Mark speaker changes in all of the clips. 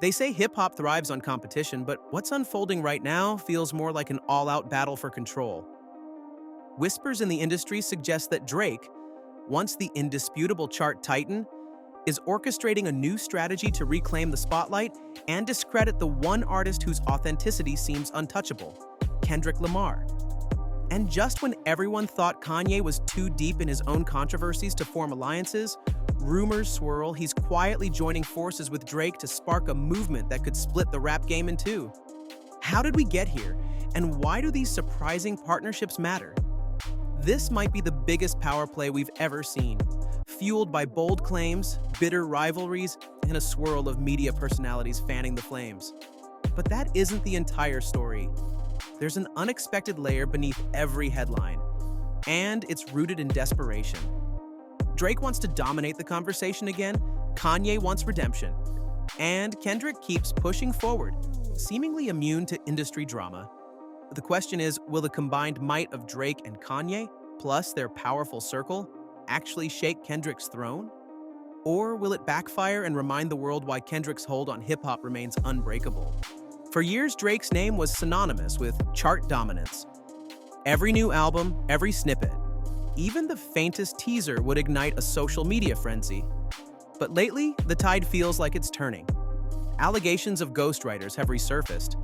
Speaker 1: They say hip-hop thrives on competition, but what's unfolding right now feels more like an all-out battle for control. Whispers in the industry suggest that Drake, once the indisputable chart titan, is orchestrating a new strategy to reclaim the spotlight and discredit the one artist whose authenticity seems untouchable, Kendrick Lamar. And just when everyone thought Kanye was too deep in his own controversies to form alliances, rumors swirl he's quietly joining forces with Drake to spark a movement that could split the rap game in two. How did we get here, and why do these surprising partnerships matter? This might be the biggest power play we've ever seen, fueled by bold claims, bitter rivalries, and a swirl of media personalities fanning the flames. But that isn't the entire story. There's an unexpected layer beneath every headline, and it's rooted in desperation. Drake wants to dominate the conversation again, Kanye wants redemption, and Kendrick keeps pushing forward, seemingly immune to industry drama. The question is, will the combined might of Drake and Kanye, plus their powerful circle, actually shake Kendrick's throne? Or will it backfire and remind the world why Kendrick's hold on hip-hop remains unbreakable? For years, Drake's name was synonymous with chart dominance. Every new album, every snippet, even the faintest teaser would ignite a social media frenzy. But lately, the tide feels like it's turning. Allegations of ghostwriters have resurfaced,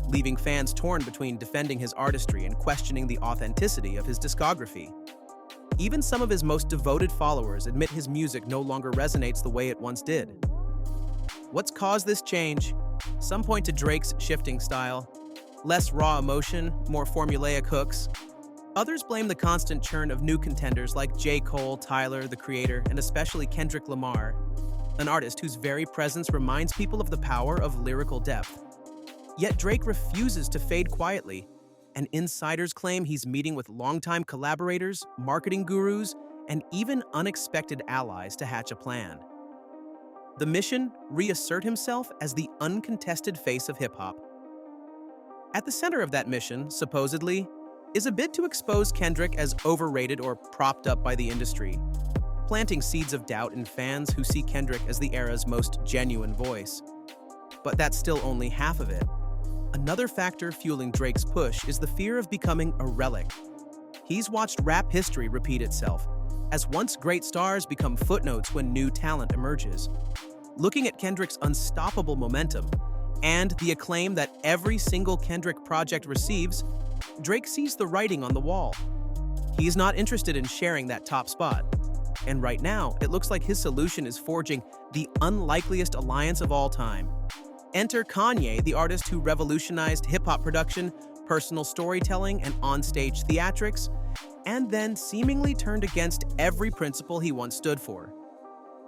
Speaker 1: leaving fans torn between defending his artistry and questioning the authenticity of his discography. Even some of his most devoted followers admit his music no longer resonates the way it once did. What's caused this change? Some point to Drake's shifting style, less raw emotion, more formulaic hooks. Others blame the constant churn of new contenders like J. Cole, Tyler, the Creator, and especially Kendrick Lamar, an artist whose very presence reminds people of the power of lyrical depth. Yet Drake refuses to fade quietly, and insiders claim he's meeting with longtime collaborators, marketing gurus, and even unexpected allies to hatch a plan. The mission? Reassert himself as the uncontested face of hip-hop. At the center of that mission, supposedly, is a bid to expose Kendrick as overrated or propped up by the industry, planting seeds of doubt in fans who see Kendrick as the era's most genuine voice. But that's still only half of it. Another factor fueling Drake's push is the fear of becoming a relic. He's watched rap history repeat itself, as once great stars become footnotes when new talent emerges. Looking at Kendrick's unstoppable momentum and the acclaim that every single Kendrick project receives, Drake sees the writing on the wall. He's not interested in sharing that top spot. And right now, it looks like his solution is forging the unlikeliest alliance of all time. Enter Kanye, the artist who revolutionized hip-hop production, personal storytelling, and on-stage theatrics, and then seemingly turned against every principle he once stood for.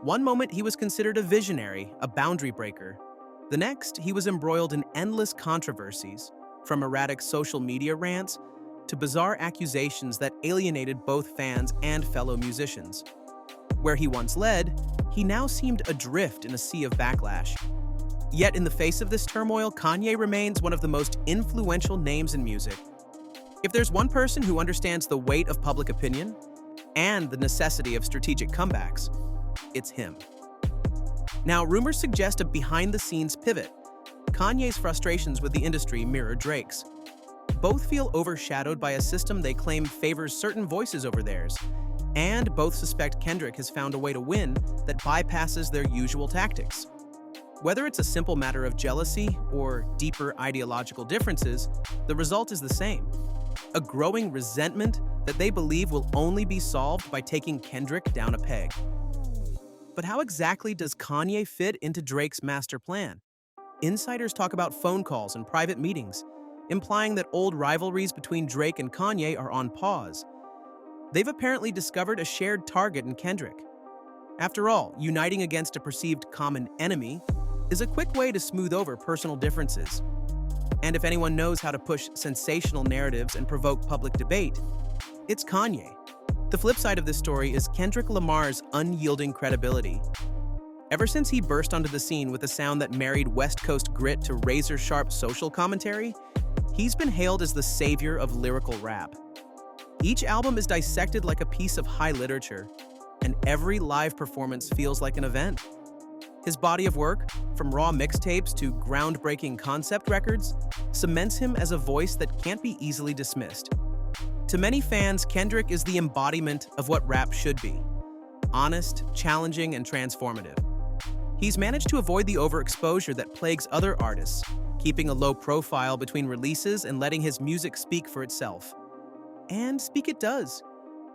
Speaker 1: One moment he was considered a visionary, a boundary breaker. The next, he was embroiled in endless controversies, from erratic social media rants to bizarre accusations that alienated both fans and fellow musicians. Where he once led, he now seemed adrift in a sea of backlash. Yet in the face of this turmoil, Kanye remains one of the most influential names in music. If there's one person who understands the weight of public opinion and the necessity of strategic comebacks, it's him. Now, rumors suggest a behind-the-scenes pivot. Kanye's frustrations with the industry mirror Drake's. Both feel overshadowed by a system they claim favors certain voices over theirs, and both suspect Kendrick has found a way to win that bypasses their usual tactics. Whether it's a simple matter of jealousy or deeper ideological differences, the result is the same: a growing resentment that they believe will only be solved by taking Kendrick down a peg. But how exactly does Kanye fit into Drake's master plan? Insiders talk about phone calls and private meetings, implying that old rivalries between Drake and Kanye are on pause. They've apparently discovered a shared target in Kendrick. After all, uniting against a perceived common enemy is a quick way to smooth over personal differences. And if anyone knows how to push sensational narratives and provoke public debate, it's Kanye. The flip side of this story is Kendrick Lamar's unyielding credibility. Ever since he burst onto the scene with a sound that married West Coast grit to razor-sharp social commentary, he's been hailed as the savior of lyrical rap. Each album is dissected like a piece of high literature, and every live performance feels like an event. His body of work, from raw mixtapes to groundbreaking concept records, cements him as a voice that can't be easily dismissed. To many fans, Kendrick is the embodiment of what rap should be: honest, challenging, and transformative. He's managed to avoid the overexposure that plagues other artists, keeping a low profile between releases and letting his music speak for itself. And speak it does.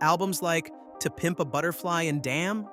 Speaker 1: Albums like To Pimp a Butterfly and Damn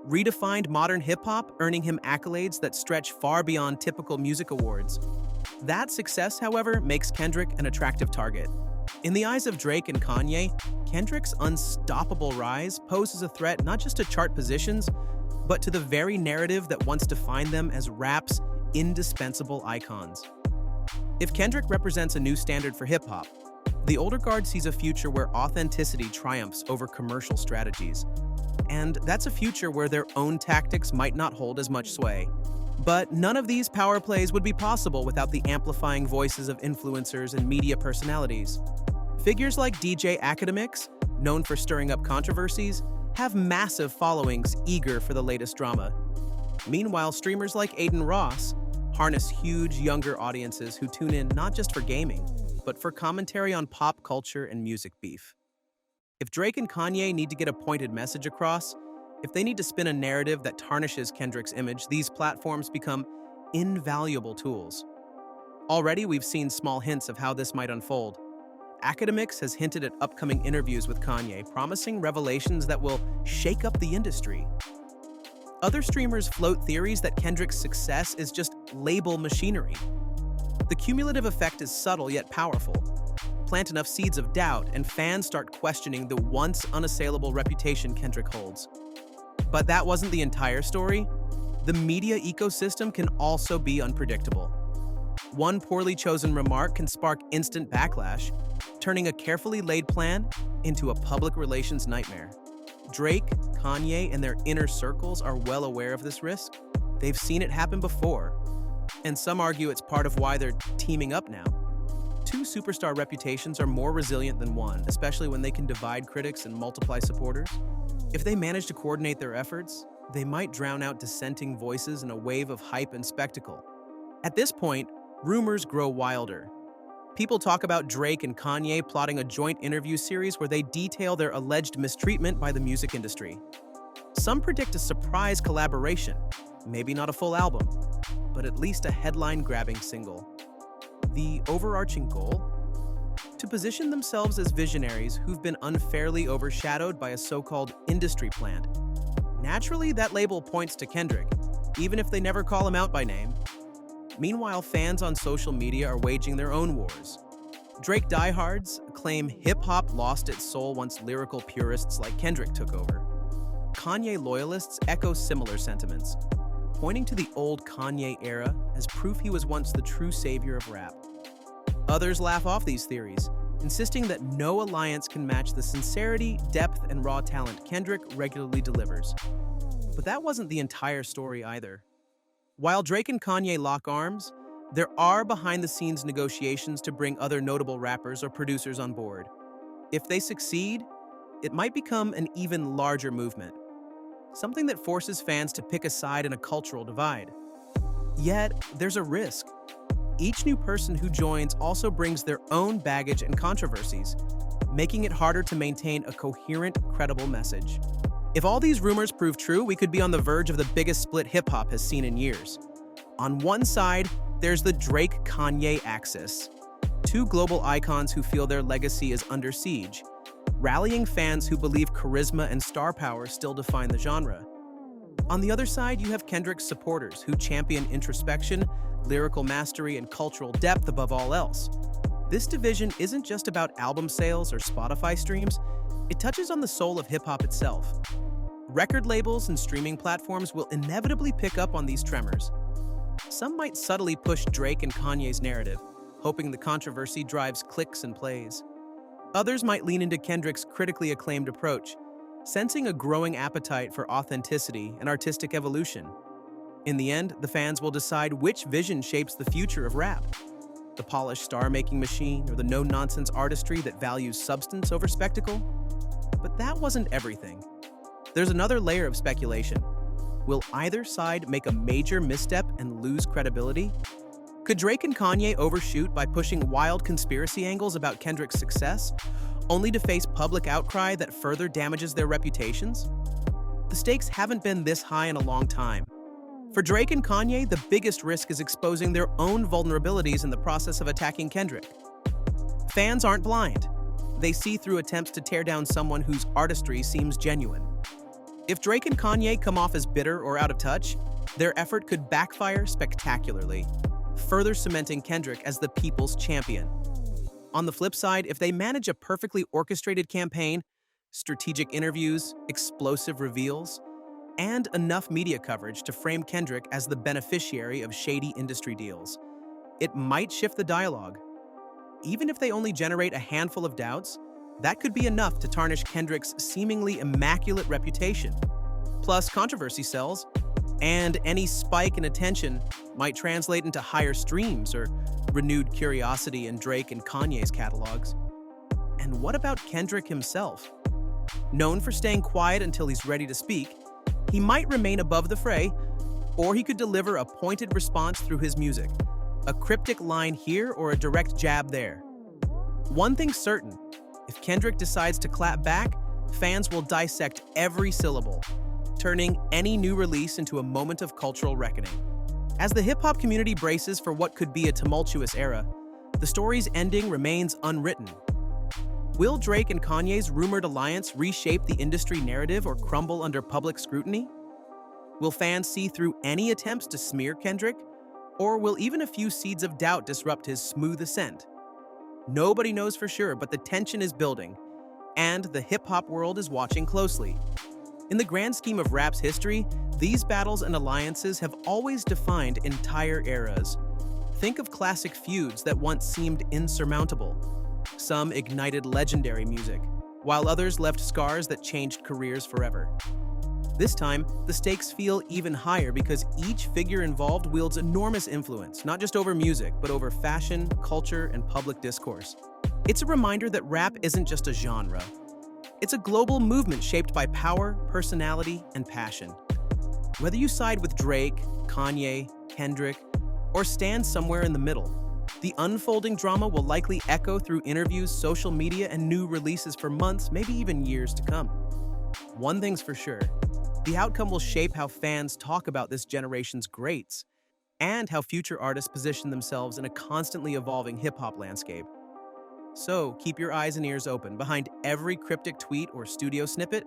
Speaker 1: redefined modern hip-hop, earning him accolades that stretch far beyond typical music awards. That success, however, makes Kendrick an attractive target. In the eyes of Drake and Kanye, Kendrick's unstoppable rise poses a threat not just to chart positions, but to the very narrative that once defined them as rap's indispensable icons. If Kendrick represents a new standard for hip-hop, the older guard sees a future where authenticity triumphs over commercial strategies. And that's a future where their own tactics might not hold as much sway. But none of these power plays would be possible without the amplifying voices of influencers and media personalities. Figures like DJ Academics, known for stirring up controversies, have massive followings eager for the latest drama. Meanwhile, streamers like Aiden Ross harness huge younger audiences who tune in not just for gaming, but for commentary on pop culture and music beef. If Drake and Kanye need to get a pointed message across, if they need to spin a narrative that tarnishes Kendrick's image, these platforms become invaluable tools. Already, we've seen small hints of how this might unfold. Academics has hinted at upcoming interviews with Kanye, promising revelations that will shake up the industry. Other streamers float theories that Kendrick's success is just label machinery. The cumulative effect is subtle yet powerful. Plant enough seeds of doubt, and fans start questioning the once unassailable reputation Kendrick holds. But that wasn't the entire story. The media ecosystem can also be unpredictable. One poorly chosen remark can spark instant backlash, turning a carefully laid plan into a public relations nightmare. Drake, Kanye, and their inner circles are well aware of this risk. They've seen it happen before, and some argue it's part of why they're teaming up now. Two superstar reputations are more resilient than one, especially when they can divide critics and multiply supporters. If they manage to coordinate their efforts, they might drown out dissenting voices in a wave of hype and spectacle. At this point, rumors grow wilder. People talk about Drake and Kanye plotting a joint interview series where they detail their alleged mistreatment by the music industry. Some predict a surprise collaboration, maybe not a full album, but at least a headline-grabbing single. The overarching goal? To position themselves as visionaries who've been unfairly overshadowed by a so-called industry plant. Naturally, that label points to Kendrick, even if they never call him out by name. Meanwhile, fans on social media are waging their own wars. Drake diehards claim hip-hop lost its soul once lyrical purists like Kendrick took over. Kanye loyalists echo similar sentiments, pointing to the old Kanye era as proof he was once the true savior of rap. Others laugh off these theories, insisting that no alliance can match the sincerity, depth, and raw talent Kendrick regularly delivers. But that wasn't the entire story either. While Drake and Kanye lock arms, there are behind-the-scenes negotiations to bring other notable rappers or producers on board. If they succeed, it might become an even larger movement, something that forces fans to pick a side in a cultural divide. Yet, there's a risk. Each new person who joins also brings their own baggage and controversies, making it harder to maintain a coherent, credible message. If all these rumors prove true, we could be on the verge of the biggest split hip-hop has seen in years. On one side, there's the Drake-Kanye axis, two global icons who feel their legacy is under siege, rallying fans who believe charisma and star power still define the genre. On the other side, you have Kendrick's supporters who champion introspection, lyrical mastery, and cultural depth above all else. This division isn't just about album sales or Spotify streams, it touches on the soul of hip-hop itself. Record labels and streaming platforms will inevitably pick up on these tremors. Some might subtly push Drake and Kanye's narrative, hoping the controversy drives clicks and plays. Others might lean into Kendrick's critically acclaimed approach, sensing a growing appetite for authenticity and artistic evolution. In the end, the fans will decide which vision shapes the future of rap: the polished star-making machine or the no-nonsense artistry that values substance over spectacle. But that wasn't everything. There's another layer of speculation. Will either side make a major misstep and lose credibility? Could Drake and Kanye overshoot by pushing wild conspiracy angles about Kendrick's success, only to face public outcry that further damages their reputations? The stakes haven't been this high in a long time. For Drake and Kanye, the biggest risk is exposing their own vulnerabilities in the process of attacking Kendrick. Fans aren't blind. They see through attempts to tear down someone whose artistry seems genuine. If Drake and Kanye come off as bitter or out of touch, their effort could backfire spectacularly, further cementing Kendrick as the people's champion. On the flip side, if they manage a perfectly orchestrated campaign, strategic interviews, explosive reveals, and enough media coverage to frame Kendrick as the beneficiary of shady industry deals, it might shift the dialogue. Even if they only generate a handful of doubts, that could be enough to tarnish Kendrick's seemingly immaculate reputation. Plus, controversy sells, and any spike in attention might translate into higher streams or renewed curiosity in Drake and Kanye's catalogs. And what about Kendrick himself? Known for staying quiet until he's ready to speak, he might remain above the fray, or he could deliver a pointed response through his music, a cryptic line here or a direct jab there. One thing's certain, if Kendrick decides to clap back, fans will dissect every syllable, turning any new release into a moment of cultural reckoning. As the hip-hop community braces for what could be a tumultuous era, the story's ending remains unwritten. Will Drake and Kanye's rumored alliance reshape the industry narrative or crumble under public scrutiny? Will fans see through any attempts to smear Kendrick? Or will even a few seeds of doubt disrupt his smooth ascent? Nobody knows for sure, but the tension is building, and the hip-hop world is watching closely. In the grand scheme of rap's history, these battles and alliances have always defined entire eras. Think of classic feuds that once seemed insurmountable. Some ignited legendary music, while others left scars that changed careers forever. This time, the stakes feel even higher because each figure involved wields enormous influence, not just over music, but over fashion, culture, and public discourse. It's a reminder that rap isn't just a genre. It's a global movement shaped by power, personality, and passion. Whether you side with Drake, Kanye, Kendrick, or stand somewhere in the middle, the unfolding drama will likely echo through interviews, social media, and new releases for months, maybe even years to come. One thing's for sure, the outcome will shape how fans talk about this generation's greats and how future artists position themselves in a constantly evolving hip-hop landscape. So keep your eyes and ears open. Behind every cryptic tweet or studio snippet,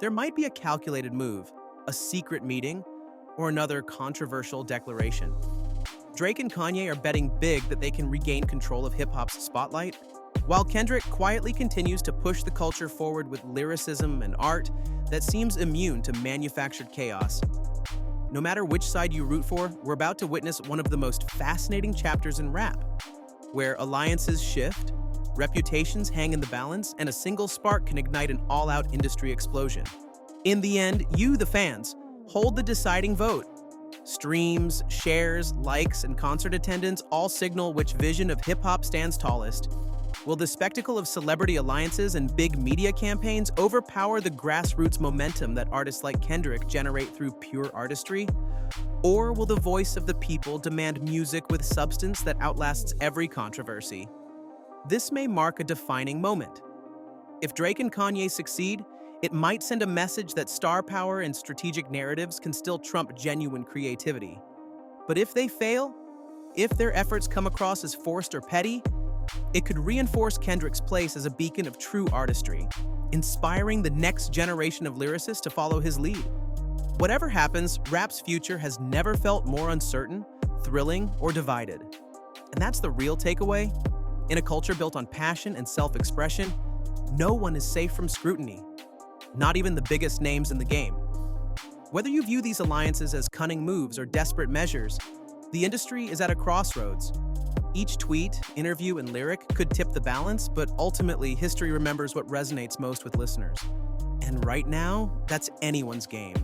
Speaker 1: there might be a calculated move, a secret meeting, or another controversial declaration. Drake and Kanye are betting big that they can regain control of hip-hop's spotlight, while Kendrick quietly continues to push the culture forward with lyricism and art that seems immune to manufactured chaos. No matter which side you root for, we're about to witness one of the most fascinating chapters in rap, where alliances shift, reputations hang in the balance, and a single spark can ignite an all-out industry explosion. In the end, you, the fans, hold the deciding vote. Streams, shares, likes, and concert attendance all signal which vision of hip-hop stands tallest. Will the spectacle of celebrity alliances and big media campaigns overpower the grassroots momentum that artists like Kendrick generate through pure artistry? Or will the voice of the people demand music with substance that outlasts every controversy? This may mark a defining moment. If Drake and Kanye succeed, it might send a message that star power and strategic narratives can still trump genuine creativity. But if they fail, if their efforts come across as forced or petty, it could reinforce Kendrick's place as a beacon of true artistry, inspiring the next generation of lyricists to follow his lead. Whatever happens, rap's future has never felt more uncertain, thrilling, or divided. And that's the real takeaway. In a culture built on passion and self-expression, no one is safe from scrutiny, not even the biggest names in the game. Whether you view these alliances as cunning moves or desperate measures, the industry is at a crossroads. Each tweet, interview, and lyric could tip the balance, but ultimately, history remembers what resonates most with listeners. And right now, that's anyone's game.